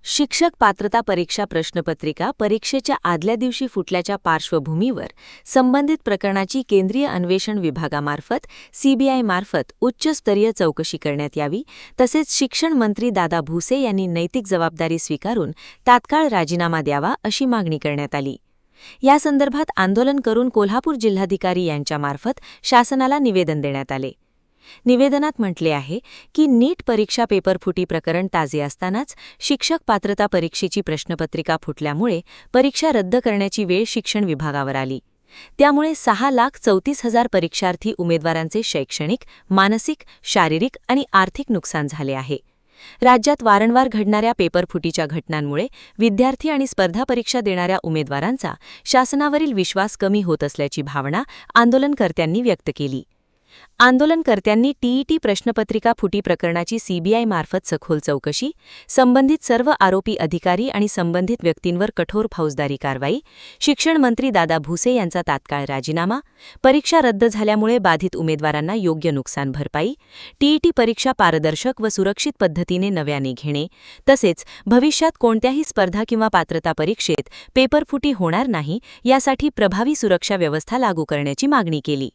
शिक्षक पात्रता परीक्षा प्रश्नपत्रिका परीक्षेच्या आदल्या दिवशी फुटल्याच्या पार्श्वभूमीवर संबंधित प्रकरणाची केंद्रीय अन्वेषण विभागामार्फत सीबीआय मार्फत उच्चस्तरीय चौकशी करण्यात यावी, तसेच शिक्षण मंत्री दादा भुसे यांनी नैतिक जबाबदारी स्वीकारून तात्काळ राजीनामा द्यावा अशी मागणी करण्यात आली। या संदर्भात आंदोलन करून कोल्हापूर जिल्हाधिकारी यांच्यामार्फत शासनाला निवेदन देण्यात आले। निवेदनात म्हटले आहे की नीट परीक्षा पेपरफुटी प्रकरण ताजे असतानाच शिक्षक पात्रता परीक्षेची प्रश्नपत्रिका फुटल्यामुळे परीक्षा रद्द करण्याची वेळ शिक्षण विभागावर आली। त्यामुळे 6,34,000 परीक्षार्थी उमेदवारांचे शैक्षणिक, मानसिक, शारीरिक आणि आर्थिक नुकसान झाले आहे। राज्यात वारंवार घडणाऱ्या पेपरफुटीच्या घटनांमुळे विद्यार्थी आणि स्पर्धा परीक्षा देणाऱ्या उमेदवारांचा शासनावरील विश्वास कमी होत असल्याची भावना आंदोलनकर्त्यांनी व्यक्त केली। आंदोलनकर्त्यांनी टीईटी प्रश्नपत्रिका फुटी प्रकरणाची सीबीआय मार्फत सखोल चौकशी, संबंधित सर्व आरोपी अधिकारी आणि संबंधित व्यक्तींवर कठोर फौजदारी कारवाई, शिक्षण मंत्री दादा भुसे यांचा तात्काळ राजीनामा, परीक्षा रद्द झाल्यामुळे बाधित उमेदवारांना योग्य नुकसान भरपाई, टीईटी परीक्षा पारदर्शक व सुरक्षित पद्धतीने नव्याने घेणे, तसेच भविष्यात कोणत्याही स्पर्धा किंवा पात्रता परीक्षेत पेपरफुटी होणार नाही यासाठी प्रभावी सुरक्षा व्यवस्था लागू करण्याची मागणी केली।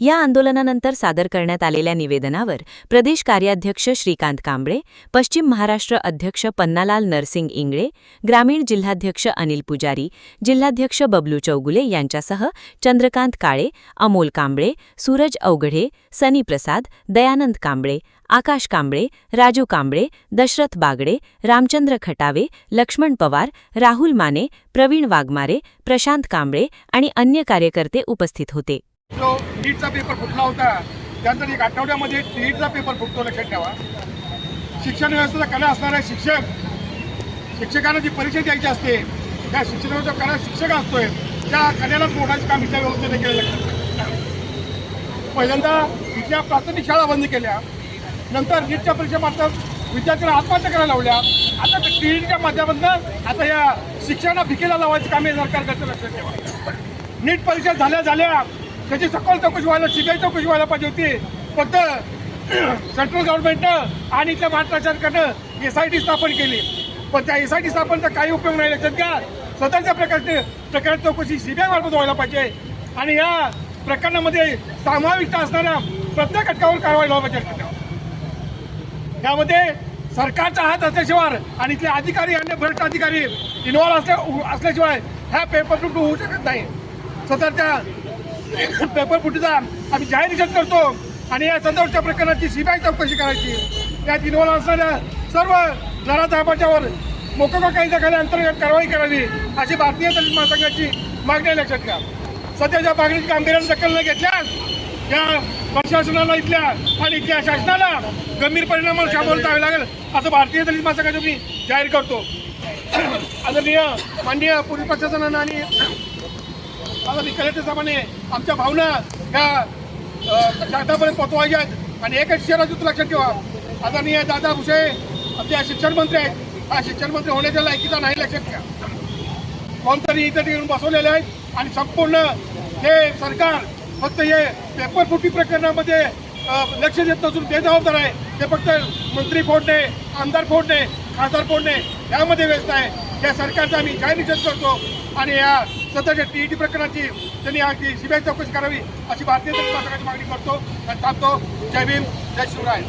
या आंदोलनानंतर सादर करण्यात आलेल्या निवेदनावर प्रदेश कार्याध्यक्ष श्रीकांत कांबळे, पश्चिम महाराष्ट्र अध्यक्ष पन्नालाल नरसिंग इंगळे, ग्रामीण जिल्हाध्यक्ष अनिल पुजारी, जिल्हाध्यक्ष बबलू चौगुले यांच्यासह चंद्रकांत काळे, अमोल कांबळे, सूरज अवघडे, सनी प्रसाद, दयानंद कांबळे, आकाश कांबळे, राजू कांबळे, दशरथ बागडे, रामचंद्र खटावे, लक्ष्मण पवार, राहुल माने, प्रवीण वाघमारे, प्रशांत कांबळे आणि अन्य कार्यकर्ते उपस्थित होते। जो नीटचा पेपर फुटला होता त्यानंतर एक आठवड्यामध्ये नीटचा पेपर फुटतो, लक्षात ठेवा। शिक्षण व्यवस्थेचा कणा असणारा शिक्षकांना जी परीक्षा द्यायची असते त्या शिक्षणाचा कणा शिक्षक असतोय, त्या कण्यालाच मोडायचं काम इथल्या व्यवस्थेने केलं। लक्षात पहिल्यांदा इथल्या प्राथमिक शाळा बंद केल्या, नंतर नीटच्या परीक्षेमार्फत विद्यार्थ्यांना आत्महत्या करायला लावल्या, आता टीईटीच्या माध्यमातून आता या शिक्षणाला भिकेला लावायचं काम हे सरकार करतं। लक्षात ठेवा, नीट परीक्षा झाल्या त्याची सखोल चौकशी व्हायला, सीबीआय चौकशी व्हायला पाहिजे होती। फक्त सेंट्रल गव्हर्नमेंटनं आणि इथल्या महाराष्ट्र सरकारनं SIT स्थापन केली, पण त्या SIT स्थापनचा काही उपयोग नाही। लक्षात घ्या, स्वतंत्र प्रकारची चौकशी सीबीआय मार्फत व्हायला पाहिजे आणि या प्रकरणामध्ये समाविष्ट असणाऱ्या प्रत्येक घटकावर कारवाई व्हायला पाहिजे। यामध्ये सरकारचा हात असल्याशिवाय आणि इथले अधिकारी आणि भ्रष्ट अधिकारी इन्व्हॉल्व असल्याशिवाय ह्या पेपर होऊ शकत नाही। स्वतःच्या पेपर फुटीचा आम्ही जाहीर निषेध करतो आणि या संदर्भाच्या प्रकरणाची सीबीआय चौकशी करायची, यात इन्व्हॉल्व असणाऱ्या सर्व नराधापाच्यावर मोकोका कायद्याखाली अंतर्गत कारवाई करावी अशी भारतीय दलित महासंघाची मागणी। लक्षात घ्या, सध्याच्या मागणीची गांभीर्याने दखल न घेतल्यास या प्रशासनाला इथल्या आणि इथल्या शासनाला गंभीर परिणामाला सामोरं जावे लागेल असं भारतीय दलित महासंघाचं मी जाहीर करतो। आदरणीय माननीय पोलीस प्रशासनानं आणि कलेक्टरसाहेबांनी आमच्या भावना ह्या शासनापर्यंत पोहोचवायच्या आहेत आणि एकच शहरातून लक्षात ठेवा, आदरणीय दादा भुसे आपल्या शिक्षण मंत्री आहेत, हा शिक्षण मंत्री होण्याच्या लायकीचा नाही। लक्षात घ्या, कोणतरी इथं ठिकाणी बसवलेले आहेत आणि संपूर्ण हे सरकार फक्त हे पेपरफुटी प्रकरणामध्ये लक्ष देत नसून बेजबाबदार आहे। ते फक्त मंत्री फोडणे, आमदार फोडणे, खासदार फोडणे यामध्ये व्यस्त आहे। या सरकारचा आम्ही जाहीर निषेध करतो आणि या स्वतःच्या टीईटी प्रकरणाची त्यांनी सीबीआय चौकशी करावी अशी भारतीय जनता पक्षाची मागणी करतो आणि थांबतो। जय भीम, जय शिवराय।